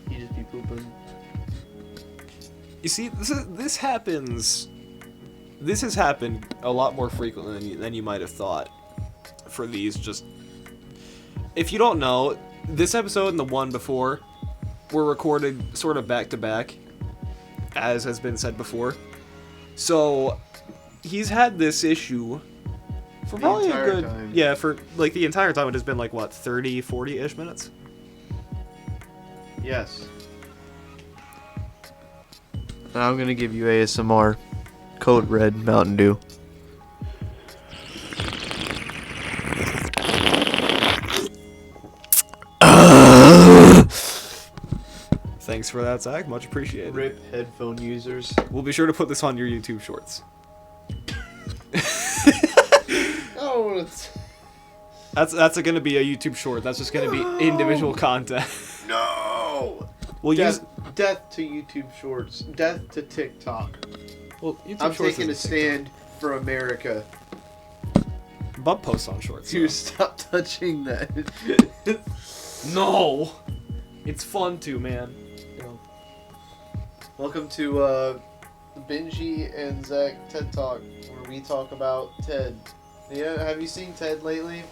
He just be pooping. You see, this happens. This has happened a lot more frequently than you might have thought. For these, just if you don't know, this episode and the one before were recorded sort of back to back, as has been said before. So he's had this issue for probably a good time. Yeah, for like the entire time. It has been like what, 30, 40-ish minutes. Yes. Now I'm gonna give you ASMR. Code Red Mountain Dew. Thanks for that, Zach. Much appreciated. Rip headphone users. We'll be sure to put this on your YouTube shorts. Oh, it's... That's going to be a YouTube short. That's just going to be individual content. No! We'll use Death to YouTube Shorts. Death to TikTok. well, YouTube I'm shorts taking a isn't stand for America. TikTok. Bub posts on shorts. You So. stop touching that. No! It's fun to, man. Welcome to Benji and Zach TED Talk, where we talk about Ted. Yeah, have you seen Ted lately?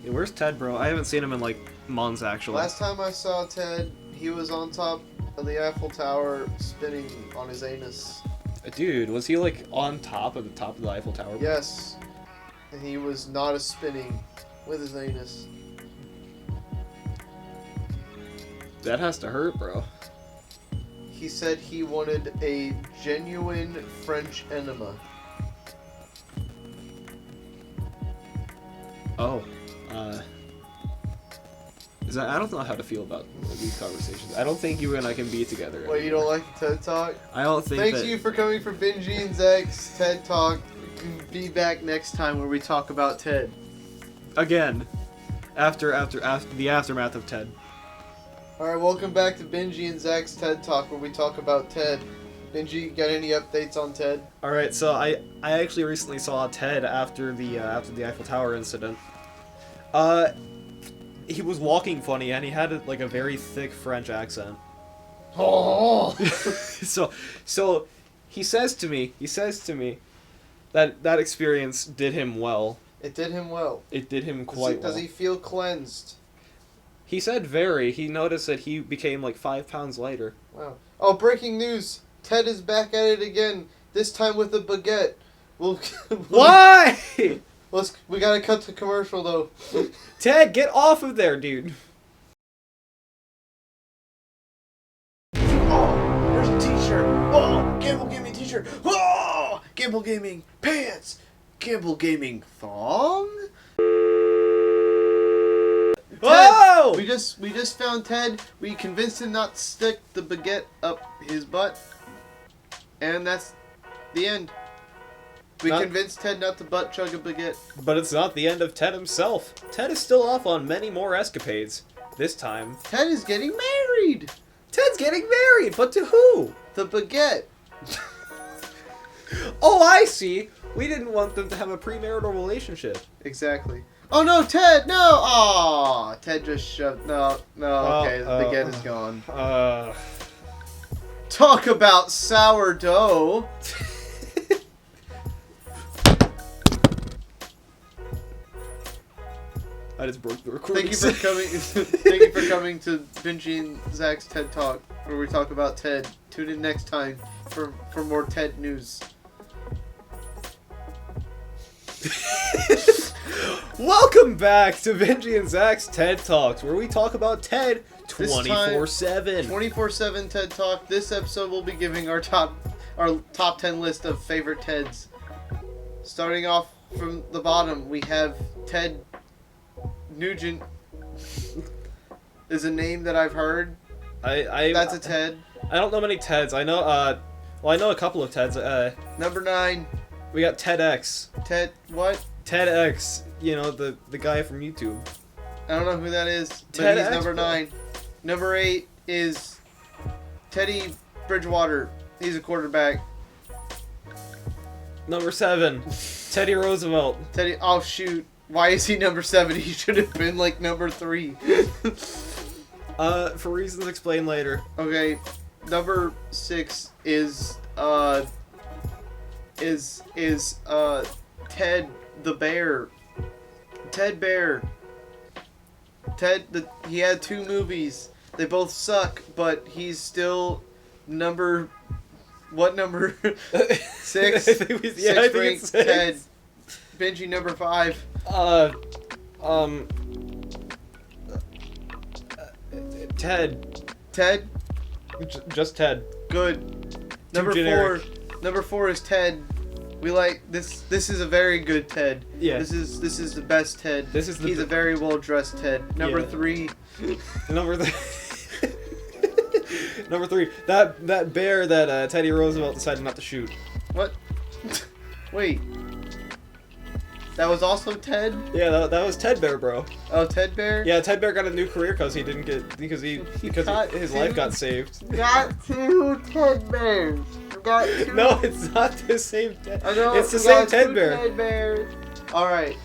Yeah, where's Ted, bro? I haven't seen him in like months, actually. Last time I saw Ted, he was on top of the Eiffel Tower spinning on his anus. Dude, was he like on top of the Eiffel Tower? Yes. And he was not a spinning with his anus. That has to hurt, bro. He said he wanted a genuine French enema. Oh, I don't know how to feel about these conversations. I don't think you and I can be together. What, you don't like the TED Talk? I don't think Thanks that... you for coming for Benji and Zach's TED Talk. Be back next time where we talk about Ted. Again, after the aftermath of Ted. Alright, welcome back to Benji and Zach's TED Talk where we talk about Ted. Benji, got any updates on Ted? All right, so I actually recently saw Ted after the Eiffel Tower incident. He was walking funny and he had like a very thick French accent. Oh! so he says to me that experience did him well. It did him well. It did him quite well. Does he feel cleansed? He said very. He noticed that he became like 5 pounds lighter. Wow. Oh, breaking news! Ted is back at it again. This time with a baguette. Why? We gotta cut to commercial though. Ted, get off of there, dude. Oh, there's a t-shirt. Oh, Campbell Gaming t-shirt. Oh, Campbell Gaming pants. Campbell Gaming thong. Whoa! Ted, we just found Ted. We convinced him not to stick the baguette up his butt. And that's the end. We convinced Ted not to butt chug a baguette. But it's not the end of Ted himself. Ted is still off on many more escapades. This time, Ted is getting married. Ted's getting married, but to who? The baguette. Oh, I see. We didn't want them to have a premarital relationship. Exactly. Oh no, Ted! No! Aw, Ted just shoved. No. Okay, the baguette is gone. Talk about sourdough. I just broke the recording. Thank you for coming to Benji and Zach's TED Talk, where we talk about Ted. Tune in next time for more Ted news. Welcome back to Benji and Zach's TED Talks, where we talk about Ted 24/7. 24/7 TED Talk. This episode we'll be giving our top 10 list of favorite Teds. Starting off from the bottom, we have Ted Nugent. Is a name that I've heard. That's a Ted. I don't know many Teds. I know I know a couple of Teds. Number 9. We got TEDx. Ted what? TEDx, you know, the guy from YouTube. I don't know who that is, but TEDx, he's number bro. 9. Number 8 is Teddy Bridgewater. He's a quarterback. Number 7, Teddy Roosevelt. Teddy, oh shoot. Why is he number 7? He should have been like number 3. For reasons explained later. Okay, number 6 is Ted the bear. Ted Bear. He had 2 movies. They both suck, but he's still number. What number? 6. I think it's 6. Ted. Benji number 5. Ted. Ted. Just Ted. Good. Too Number generic. 4. Number 4 is Ted. We like this. This is a very good Ted. Yeah. This is the best Ted. He's a very well dressed Ted. Number 3. Number 3. Number 3. That bear that Teddy Roosevelt decided not to shoot. What? Wait. That was also Ted? Yeah, that was Ted Bear, bro. Oh, Ted Bear? Yeah, Ted Bear got a new career because his life got saved. Got 2 Ted Bears. Got 2. No, it's not the same Ted. I know. It's the same Ted 2 Bear. Ted Bears. All right.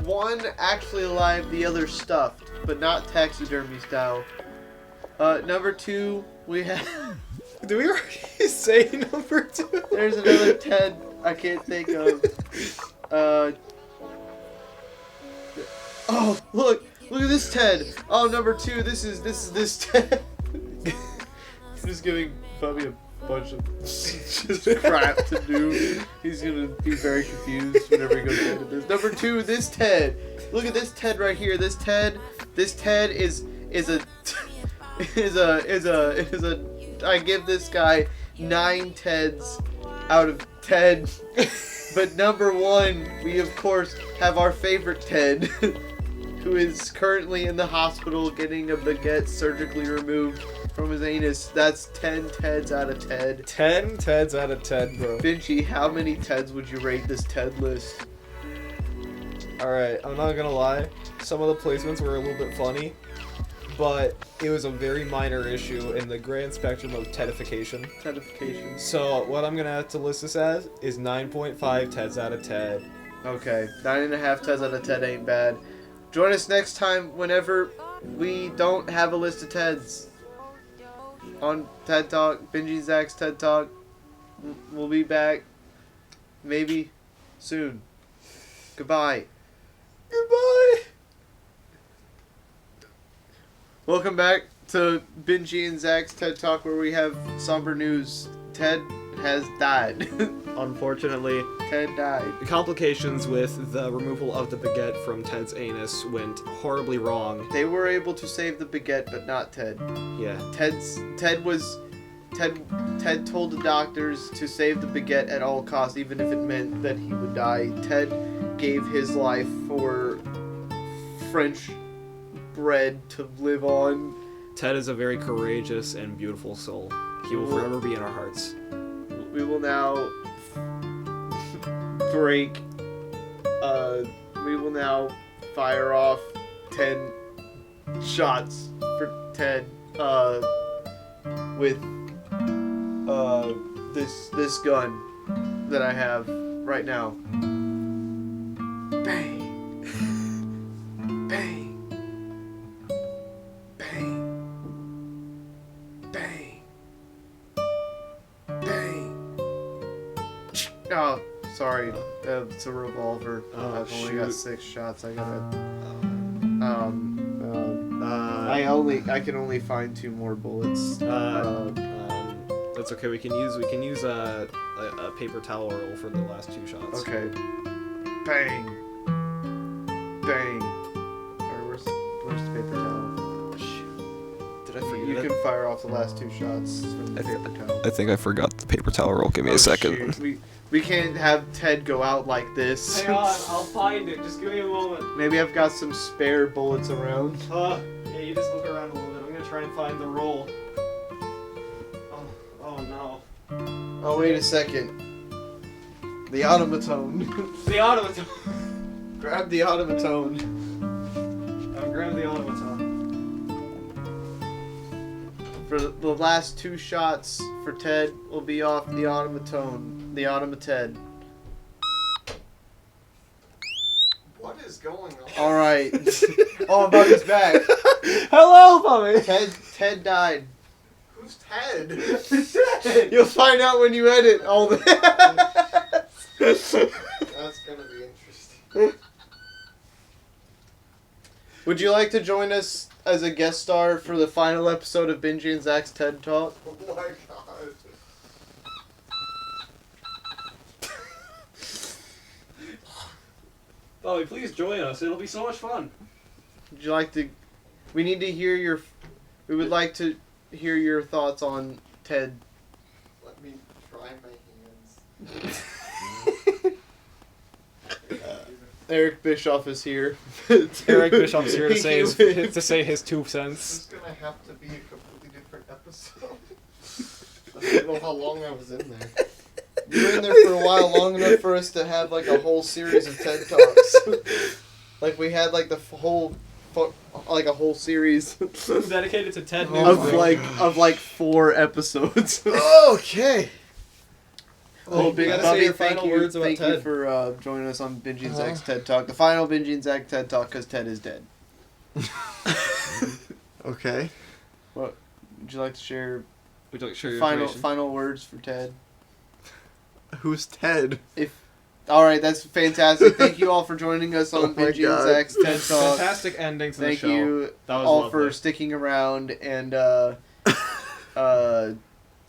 One actually alive, the other stuffed, but not taxidermy style. Number 2, we have. Did we already say number 2? There's another Ted I can't think of. Oh, look at this Ted. Oh, number 2. This is this Ted. I'm just giving Bubby a bunch of just crap to do. He's gonna be very confused whenever he goes into this. Number 2, this Ted. Look at this Ted right here. This Ted is a I give this guy 9 Teds out of 10. But number 1, we of course have our favorite Ted, who is currently in the hospital getting a baguette surgically removed from his anus. That's 10 Teds out of 10. 10 Teds out of 10, bro. Benji, how many Teds would you rate this Ted list? Alright, I'm not gonna lie. Some of the placements were a little bit funny, but it was a very minor issue in the grand spectrum of Tedification. Tedification. So what I'm gonna have to list this as is 9.5 Teds out of 10. Okay, 9.5 Teds out of 10 ain't bad. Join us next time whenever we don't have a list of Teds on TED Talk, Benji Zach's TED Talk. We'll be back maybe soon. Goodbye. Goodbye! Welcome back to Benji and Zach's TED Talk, where we have somber news. Ted has died. Unfortunately, Ted died. the complications with the removal of the baguette from Ted's anus went horribly wrong. They were able to save the baguette, but not Ted. Yeah. Ted told the doctors to save the baguette at all costs, even if it meant that he would die. Ted gave his life for French bread to live on. Ted is a very courageous and beautiful soul. He will forever be in our hearts. We will now break. We will now fire off 10 shots for Ted. With this gun that I have right now. Bang. Bang. Bang. Bang. Bang. Oh, sorry. It's a revolver. Oh, I've only got shoot. 6 shots. I can only find 2 more bullets. That's okay. We can use a paper towel roll for the last 2 shots. Okay. Bang. Bang. Alright, where's the paper towel? Shoot. Did I forget You it? can fire off the last 2 shots from the paper towel. I think I forgot the paper towel roll. Give me a second. Shoot. We can't have Ted go out like this. Hang on, I'll find it. Just give me a moment. Maybe I've got some spare bullets around. Yeah, you just look around a little bit. I'm gonna try and find the roll. Oh no. Oh, wait a second. The automaton. The automaton. Grab the automaton. I'll grab the automaton. For the last 2 shots for Ted will be off the automaton. The automated. What is going on? Alright. Oh, Bubby's back. Hello, Bubby. Ted died. Who's Ted? You'll find out when you edit all the. That's gonna be interesting. Would you like to join us as a guest star for the final episode of Benji and Zach's TED Talk? Oh my god. Bobby, please join us. It'll be so much fun. Would you like to? We need to hear your. We would like to hear your thoughts on TED. Let me try my hands. Eric Bischoff is here. Eric Bischoff's here to He- say his 2 This cents. is gonna have to be a completely different episode. I don't know how long I was in there. You were in there for a while, long enough for us to have like a whole series of TED Talks. Like we had like the whole, like a whole series Dedicated to Ted of like 4 episodes. Okay. Well, you big gotta Bubby, say your thank final you, words about thank you Ted. for joining us on Benji and Zach's TED Talk. The final Benji and Zach TED Talk because Ted is dead. Okay. What would you like to share? Would you like to share your Final information? final words for Ted. Who's Ted? All right, that's fantastic. Thank you all for joining us on Oh my Benji and God. Zach's TED Talk. Fantastic ending to Thank the show. you That was all lovely. for sticking around and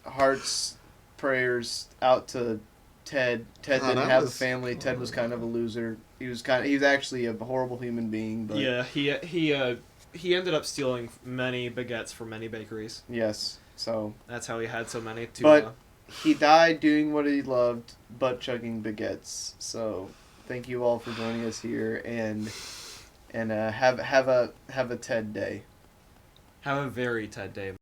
hearts, prayers out to Ted. Ted Oh, didn't that have a was- family. Ted was kind of a loser. He was actually a horrible human being. But Yeah, he ended up stealing many baguettes from many bakeries. yes, so That's how he had so many. But- he died doing what he loved, butt chugging baguettes. So thank you all for joining us here and have a Ted day. have a very Ted day.